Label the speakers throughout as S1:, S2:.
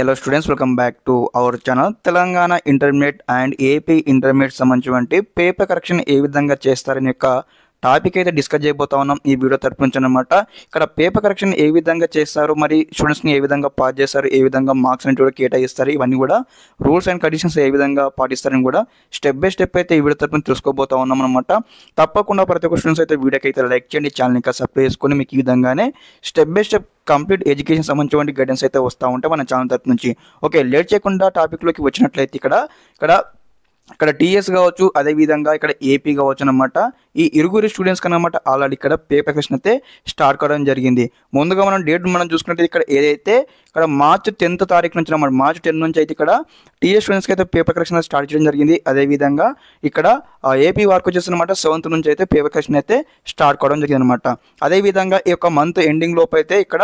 S1: Hello students, welcome back to our channel. Telangana Intermediate and AP Intermediate సంబంధించినటువంటి paper correction ఏ విధంగా చేస్తారని యొక్క topic అయితే డిస్కస్ చేయబోతా ఉన్నాం ఈ వీడియో తరపు నుంచి అన్నమాట. ఇక్కడ పేపర్ కరెక్షన్ ఏ విధంగా చేస్తారు, మరి స్టూడెంట్స్ని ఏ విధంగా పాస్ చేస్తారు, ఏ విధంగా మార్క్స్ అనేవి కూడా కేటాయిస్తారు, ఇవన్నీ కూడా రూల్స్ అండ్ కండిషన్స్ ఏ విధంగా పాటిస్తారని కూడా స్టెప్ బై స్టెప్ అయితే ఈ వీడియో తరపున తెలుసుకోబోతా ఉన్నాం అనమాట. తప్పకుండా ప్రతి ఒక్క స్టూడెంట్స్ అయితే వీడియోకి అయితే లైక్ చేయండి, ఛానల్ ఇంకా సబ్స్క్రైబ్ చేసుకొని మీకు ఈ విధంగానే step by step complete education సంబంధించిన గైడెన్స్ అయితే వస్తూ ఉంటాయి మన ఛానల్ తరపు నుంచి. ఓకే, లేట్ చేయకుండా టాపిక్లోకి వచ్చినట్లయితే ఇక్కడ టీఎస్ కావచ్చు, అదేవిధంగా ఇక్కడ ఏపీ కావచ్చు అనమాట. ఈ ఇరుగురు స్టూడెంట్స్ కనమాట ఆల్రెడీ ఇక్కడ పేపర్ కరెక్షన్ అయితే స్టార్ట్ కావడం జరిగింది. ముందుగా మనం డేట్ చూసుకుంటే ఇక్కడ ఏదైతే ఇక్కడ మార్చి 10th తారీఖు నుంచి అన్నమాట, మార్చి 10 నుంచి అయితే ఇక్కడ టీఎస్ స్టూడెంట్స్కి అయితే పేపర్ కరెక్షన్ స్టార్ట్ చేయడం జరిగింది. అదేవిధంగా ఇక్కడ ఏపీ వారికి వచ్చేసి అనమాట 7th నుంచి అయితే పేపర్ కరెక్షన్ అయితే స్టార్ట్ కావడం జరిగింది అనమాట. అదేవిధంగా ఈ యొక్క మంత్ ఎండింగ్ లోపు అయితే ఇక్కడ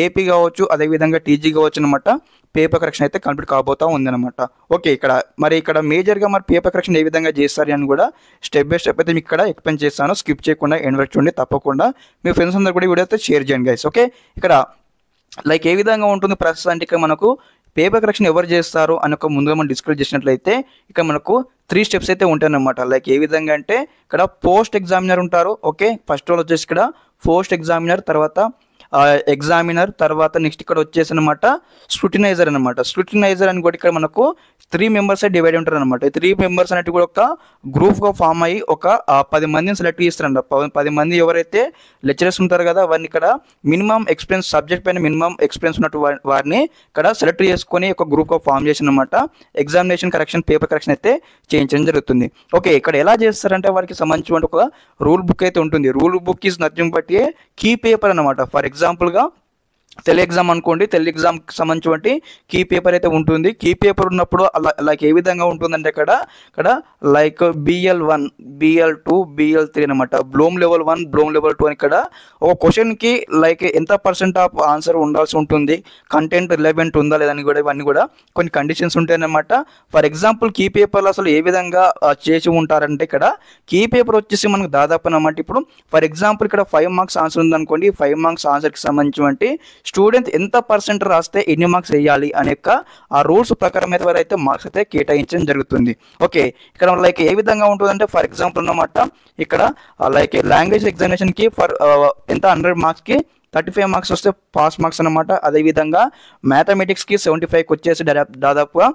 S1: ఏపీ కావచ్చు, అదేవిధంగా టీజీ కావచ్చు అనమాట పేపర్ కరెక్షన్ అయితే కంప్లీట్ కాబోతా ఉందన్నమాట. ఓకే, ఇక్కడ మేజర్గా మరి పేపర్ కరెక్షన్ ఏ విధంగా చేస్తారు అని కూడా స్టెప్ బై స్టెప్ అయితే మీకు ఇక్కడ ఎక్స్ప్లెయిన్ చేస్తాను. స్కిప్ చేయకుండా ఎండ్ వరకు చూడండి, తప్పకుండా మీ ఫ్రెండ్స్ అందరూ కూడా వీడియో అయితే షేర్ చేయండి గైస్. ఓకే, ఇక్కడ ఏ విధంగా ఉంటుంది ప్రాసెస్ అంటే ఇక్కడ మనకు పేపర్ కరెక్షన్ ఎవరు చేస్తారు అని ఒక ముందుగా మనం డిస్కస్ చేసినట్లయితే ఇక్కడ మనకు 3 స్టెప్స్ అయితే ఉంటాయి అన్నమాట. ఏ విధంగా అంటే ఇక్కడ పోస్ట్ ఎగ్జామినర్ ఉంటారు. ఓకే, ఫస్ట్ వాళ్ళు వచ్చేసి ఇక్కడ పోస్ట్ ఎగ్జామినర్, తర్వాత ఎగ్జామినర్, తర్వాత నెక్స్ట్ ఇక్కడ వచ్చేసి అనమాట స్క్రూటినైజర్ అనమాట. స్క్రూటినైజర్ అని కూడా ఇక్కడ మనకు 3 మెంబర్స్ డివైడ్ ఉంటారు అనమాట. 3 మెంబర్స్ అనేవి కూడా ఒక గ్రూప్గా ఫామ్ అయ్యి ఒక 10 మందిని సెలెక్ట్ చేస్తారంట. 10 మంది ఎవరైతే లెక్చరర్స్ ఉంటారు కదా వారిని ఇక్కడ మినిమం ఎక్స్పీరియన్స్ సబ్జెక్ట్ పైన మినిమం ఎక్స్పీరియన్స్ ఉన్నట్టు వారిని ఇక్కడ సెలెక్ట్ చేసుకొని ఒక గ్రూప్గా ఫామ్ చేసి అనమాట ఎగ్జామినేషన్ కరెక్షన్ పేపర్ కరెక్షన్ అయితే చేయించడం జరుగుతుంది. ఓకే, ఇక్కడ ఎలా చేస్తారంటే వారికి సంబంధించిన ఒక రూల్ బుక్ అయితే ఉంటుంది. Rule book is nothing but a key paper అనమాట. ఫర్ ఎగ్జాంపుల్గా తెలుగు ఎగ్జామ్ అనుకోండి, తెలుగు ఎగ్జామ్కి సంబంధించి కీ పేపర్ అయితే ఉంటుంది. కీ పేపర్ ఉన్నప్పుడు ఏ విధంగా ఉంటుందంటే ఇక్కడ BL1, BL2, BL3 అనమాట. బ్లూమ్ లెవెల్ 1, బ్లూమ్ లెవెల్ 2 అని ఇక్కడ ఒక క్వశ్చన్కి ఎంత % ఆఫ్ ఆన్సర్ ఉండాల్సి ఉంటుంది, కంటెంట్ రిలవెంట్ ఉందా లేదని కూడా ఇవన్నీ కూడా కొన్ని కండిషన్స్ ఉంటాయన్నమాట. ఫర్ ఎగ్జాంపుల్ కీ పేపర్లో అసలు ఏ విధంగా చేసి ఉంటారంటే ఇక్కడ కీ పేపర్ వచ్చేసి మనకు దాదాపు అన్నమాట. ఇప్పుడు ఫర్ ఎగ్జాంపుల్ ఇక్కడ 5 మార్క్స్ ఆన్సర్ ఉందనుకోండి, 5 మార్క్స్ ఆన్సర్కి సంబంధించి స్టూడెంట్ ఎంత % రాస్తే ఎన్ని మార్క్స్ వేయాలి అనే ఆ రూల్స్ ప్రకారం అయితే వారైతే మార్క్స్ అయితే కేటాయించడం జరుగుతుంది. ఓకే, ఇక్కడ ఏ విధంగా ఉంటుందంటే ఫర్ ఎగ్జాంపుల్ అన్నమాట ఇక్కడ లాంగ్వేజ్ ఎగ్జామినేషన్కి ఎంత 100 మార్క్స్కి 35 మార్క్స్ వస్తే పాస్ మార్క్స్ అనమాట. అదేవిధంగా మ్యాథమెటిక్స్కి 75కి వచ్చేసి దాదాపుగా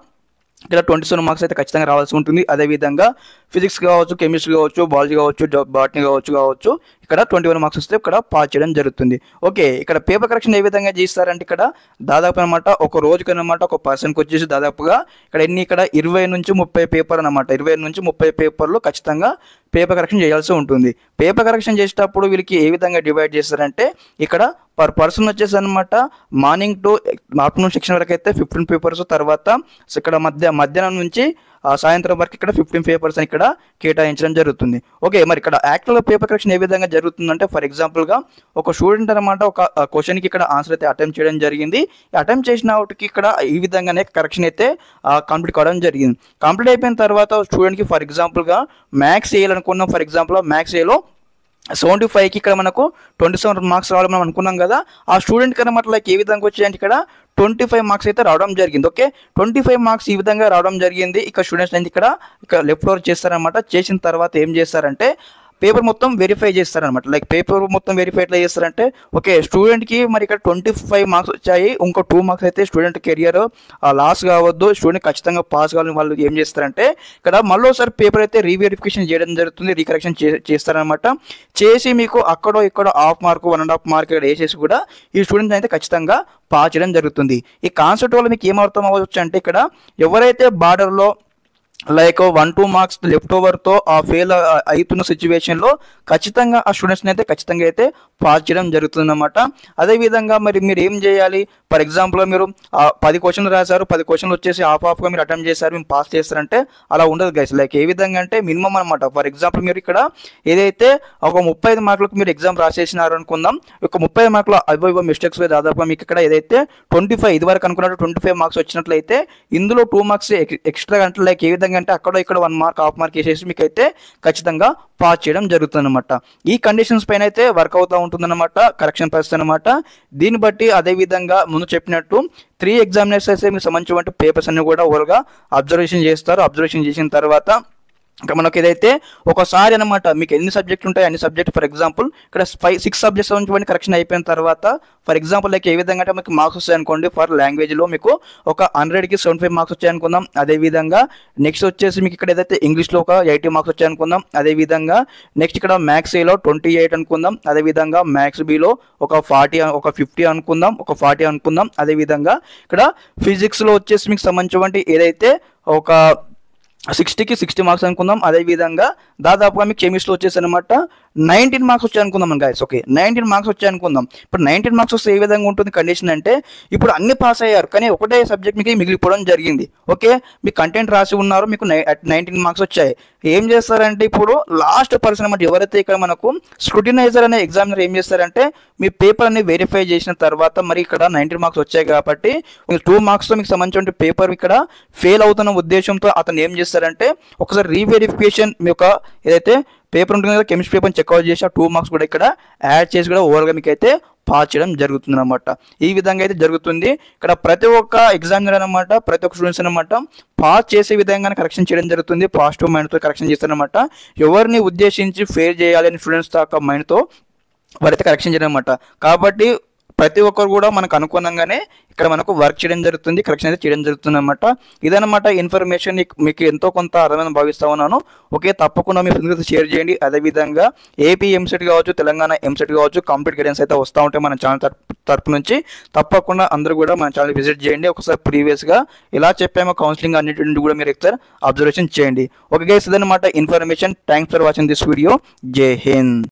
S1: ఇక్కడ 27 మార్క్స్ అయితే ఖచ్చితంగా రావాల్సి ఉంటుంది. అదేవిధంగా ఫిజిక్స్ కావచ్చు, కెమిస్ట్రీ కావచ్చు, బయాలజీ కావచ్చు, బాటనీ కావచ్చు ఇక్కడ 21 మార్క్స్ వస్తే ఇక్కడ పాస్ చేయడం జరుగుతుంది. ఓకే, ఇక్కడ పేపర్ కరెక్షన్ ఏ విధంగా చేస్తారంటే ఇక్కడ దాదాపు అనమాట ఒక రోజుకి అనమాట ఒక పర్సన్కి వచ్చేసి దాదాపుగా ఇక్కడ 20 నుంచి 30 పేపర్ అనమాట. 20 నుంచి 30 పేపర్లు ఖచ్చితంగా పేపర్ కరెక్షన్ చేయాల్సి ఉంటుంది. పేపర్ కరెక్షన్ చేసేటప్పుడు వీళ్ళకి ఏ విధంగా డివైడ్ చేస్తారంటే ఇక్కడ పర్ పర్సన్ వచ్చేసి అనమాట మార్నింగ్ టు ఆఫ్టర్నూన్ సెక్షన్ వరకు అయితే 15 పేపర్స్, తర్వాత ఇక్కడ మధ్యాహ్నం నుంచి సాయంత్రం వరకు ఇక్కడ 15 పేపర్స్ అని ఇక్కడ కేటాయించడం జరుగుతుంది. ఓకే, మరి ఇక్కడ యాక్చువల్గా పేపర్ కరెక్షన్ ఏ విధంగా జరుగుతుందంటే ఫర్ ఎగ్జాంపుల్గా ఒక స్టూడెంట్ అనమాట ఒక క్వశ్చన్కి ఇక్కడ ఆన్సర్ అయితే అటెంప్ట్ చేయడం జరిగింది. అటెంప్ట్ చేసిన వాటికి ఇక్కడ ఈ విధంగానే కరెక్షన్ అయితే కంప్లీట్ కావడం జరిగింది. కంప్లీట్ అయిపోయిన తర్వాత స్టూడెంట్కి ఫర్ ఎగ్జాంపుల్గా మ్యాథ్స్ వేయాలనుకున్నాం. ఫర్ ఎగ్జాంపుల్ మ్యాథ్స్ ఏలో 75కి ఇక్కడ మనకు 27 మార్క్స్ రావాలి మనం అనుకున్నాం కదా. ఆ స్టూడెంట్కి అనమాట ఏ విధంగా వచ్చాయంటే ఇక్కడ 25 మార్క్స్ అయితే రావడం జరిగింది. ఓకే, 25 మార్క్స్ ఈ విధంగా రావడం జరిగింది. ఇక్కడ స్టూడెంట్స్ అనేది ఇక్కడ లెఫ్ట్ ఓవర్ చేస్తారనమాట. చేసిన తర్వాత ఏం చేస్తారంటే పేపర్ మొత్తం వెరిఫై చేస్తారనమాట. పేపర్ మొత్తం వెరిఫై ఎట్లా చేస్తారంటే ఓకే స్టూడెంట్కి మరి ఇక్కడ 25 మార్క్స్ వచ్చాయి, ఇంకో 2 మార్క్స్ అయితే స్టూడెంట్ కెరియర్ లాస్ కావద్దు, స్టూడెంట్ ఖచ్చితంగా పాస్ కావాలని వాళ్ళు ఏం చేస్తారంటే ఇక్కడ మళ్ళీసారి పేపర్ అయితే రీవెరిఫికేషన్ చేయడం జరుగుతుంది, రీకరెక్షన్ చేస్తారనమాట. చేసి మీకు అక్కడో ఇక్కడ ½ మార్క్ 1.5 మార్క్ ఇక్కడ వేసేసి కూడా ఈ స్టూడెంట్ అయితే ఖచ్చితంగా పాస్ చేయడం జరుగుతుంది. ఈ కాన్సెప్ట్ వల్ల మీకు ఏమర్థం అవ్వచ్చు అంటే ఇక్కడ ఎవరైతే బార్డర్లో 1-2 మార్క్స్ లెఫ్ట్ ఓవర్తో ఫెయిల్ అవుతున్న సిచ్యువేషన్లో ఖచ్చితంగా ఆ స్టూడెంట్స్ని అయితే ఖచ్చితంగా అయితే పాస్ చేయడం జరుగుతుందన్నమాట. అదేవిధంగా మరి మీరు ఏం చేయాలి, ఫర్ ఎగ్జాంపుల్ మీరు 10 క్వశ్చన్లు రాశారు, 10 క్వశ్చన్లు వచ్చేసి హాఫ్గా మీరు అటెంప్ట్ చేశారు, మీరు పాస్ చేస్తారంటే అలా ఉండదు గైస్. ఏ విధంగా అంటే మినిమం అనమాట. ఫర్ ఎగ్జాంపుల్ మీరు ఇక్కడ ఏదైతే ఒక 35 మార్కులకు మీరు ఎగ్జామ్ రాసేసినారు అనుకుందాం, ఒక 30 మార్కులు అవి మిస్టేక్స్ దాదాపుగా మీకు ఇక్కడ ఏదైతే 25 ఇదివరకు అనుకున్నట్టు 25 మార్క్స్ వచ్చినట్లయితే ఇందులో 2 మార్క్స్ ఎక్స్ట్రా అంటే ఏ విధంగా విధంగా అంటే అక్కడ ఇక్కడ 1 మార్క్ హాఫ్ మార్క్ వేసేసి మీకు అయితే ఖచ్చితంగా పాస్ చేయడం జరుగుతుంది అనమాట. ఈ కండిషన్స్ పైన అయితే వర్క్ అవుతూ ఉంటుందన్నమాట కరెక్షన్ పరిస్థితి అనమాట. దీన్ని బట్టి అదే విధంగా ముందు చెప్పినట్టు 3 ఎగ్జామినర్స్ అయితే మీకు సంబంధించిన పేపర్స్ అన్ని కూడా ఓవర్గా అబ్జర్వేషన్ చేస్తారు. అబ్జర్వేషన్ చేసిన తర్వాత ఇక్కడ మనకి ఏదైతే ఒకసారి అనమాట మీకు ఎన్ని సబ్జెక్టులు ఉంటాయి అన్ని సబ్జెక్ట్ ఫర్ ఎగ్జాంపుల్ ఇక్కడ 6 సబ్జెక్ట్స్ నుంచి కరెక్షన్ అయిపోయిన తర్వాత ఫర్ ఎగ్జాంపుల్ లైక్ ఏ విధంగా అంటే మీకు మార్క్స్ వస్తాయి అనుకోండి. ఫర్ లాంగ్వేజ్లో మీకు ఒక 100కి 75 మార్క్స్ వచ్చాయి అనుకుందాం. అదేవిధంగా నెక్స్ట్ వచ్చేసి మీకు ఇక్కడ ఏదైతే ఇంగ్లీష్లో ఒక 80 మార్క్స్ వచ్చాయి అనుకుందాం. అదేవిధంగా నెక్స్ట్ ఇక్కడ మ్యాథ్స్ ఏలో 28 అనుకుందాం. అదేవిధంగా మ్యాథ్స్ బిలో ఒక 50 అనుకుందాం, ఒక 40 అనుకుందాం. అదేవిధంగా ఇక్కడ ఫిజిక్స్లో వచ్చేసి మీకు సంబంధించిన ఏదైతే ఒక 60కి 60 మార్క్స్ అనుకుందాం. అదేవిధంగా దాదాపుగా మీకు కెమిస్ట్రీలో వచ్చేసి అనమాట 19 మార్క్స్ వచ్చాయి అనుకుందాం మన గైస్. ఓకే 19 మార్క్స్ వచ్చాయి అనుకుందాం. ఇప్పుడు 19 మార్క్స్ వస్తే ఏ విధంగా ఉంటుంది కండిషన్ అంటే ఇప్పుడు అన్ని పాస్ అయ్యారు కానీ ఒకటే సబ్జెక్ట్ మీకు మిగిలిపోవడం జరిగింది. ఓకే మీకు కంటెంట్ రాసి ఉన్నారు, మీకు 19 మార్క్స్ వచ్చాయి. ఏం చేస్తారంటే ఇప్పుడు లాస్ట్ పర్సన్ అనమాట ఎవరైతే ఇక్కడ మనకు స్క్రూటినైజర్ అనే ఎగ్జామినర్ ఏం చేస్తారంటే మీ పేపర్ అన్ని వెరిఫై చేసిన తర్వాత మరి ఇక్కడ 19 మార్క్స్ వచ్చాయి కాబట్టి మీకు 2 మార్క్స్తో మీకు సంబంధించిన పేపర్ ఇక్కడ ఫెయిల్ అవుతున్న ఉద్దేశంతో అతను ఏం చేస్తారంటే ఒకసారి రీవెరిఫికేషన్ మీ యొక్క ఏదైతే పేపర్ ఉంటుంది కదా కెమిస్ట్రీ పేపర్ చెక్అవుట్ చేసి 2 మార్క్స్ కూడా ఇక్కడ యాడ్ చేసి కూడా ఓవర్గా మీకు అయితే పాస్ చేయడం జరుగుతుంది అనమాట. ఈ విధంగా అయితే జరుగుతుంది. ఇక్కడ ప్రతి ఒక్క ఎగ్జామినర్ అనమాట ప్రతి ఒక్క స్టూడెంట్స్ అనమాట పాస్ చేసే విధంగానే కరెక్షన్ చేయడం జరుగుతుంది. పాజిటివ్ మైండ్తో కరెక్షన్ చేస్తారనమాట. ఎవరిని ఉద్దేశించి ఫెయిల్ చేయాలని స్టూడెంట్స్ యొక్క మైండ్తో వారైతే కరెక్షన్ చేయడం అనమాట. కాబట్టి ప్రతి ఒక్కరు కూడా మనకు అనుగుణంగానే ఇక్కడ మనకు వర్క్ చేయడం జరుగుతుంది, కరెక్షన్ అయితే చేయడం జరుగుతుంది అనమాట. ఇదనమాట ఇన్ఫర్మేషన్ మీకు ఎంతో కొంత అర్థమైన భావిస్తా ఉన్నాను. ఓకే తప్పకుండా మీ ఫ్రెండ్స్ షేర్ చేయండి. అదేవిధంగా ఏపీ ఎంసెట్ కావచ్చు, తెలంగాణ ఎంసెట్ కావచ్చు కంప్లీట్ గైడెన్స్ అయితే వస్తూ ఉంటాయి మన ఛానల్ తరపు నుంచి. తప్పకుండా అందరూ కూడా మన ఛానల్ విజిట్ చేయండి. ఒకసారి ప్రీవియస్గా ఎలా చెప్పామో కౌన్సిలింగ్ అన్నిటి నుండి కూడా మీరు ఒకసారి అబ్జర్వేషన్ చేయండి. ఓకే గైస్ ఇదనమాట information. Thanks for watching this video. జై హింద్.